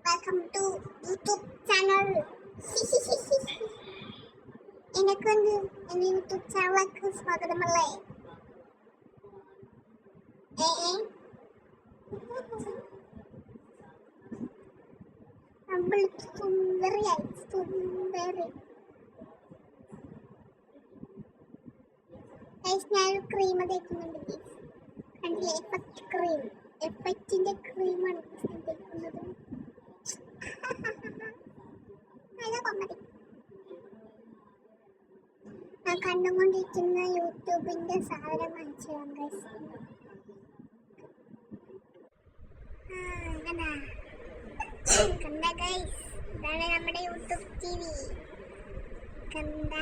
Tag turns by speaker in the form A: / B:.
A: Welcome to YouTube channel. എനിക്കുണ്ട് എൻ്റെ YouTube ചാനലിലേക്ക് സ്വാഗതമല്ലേ. നമ്മൾ സുന്ദരിയായി ഞാനൊരു ക്രീം തേക്കുന്നുണ്ട്. കണ്ടില്ലേ, എഫക്റ്റ് ക്രീം, എഫക്റ്റിന്റെ ക്രീമാണ് തേക്കുന്നത്. നല്ല കൊമ്മതി. ഞാൻ കണ്ടുകൊണ്ടിരിക്കുന്ന യൂട്യൂബിന്റെ സാധനം വാങ്ങിച്ചു കണ്ട ഗൈസ്, ഇതാണ് നമ്മുടെ യൂട്യൂബ് TV. കണ്ട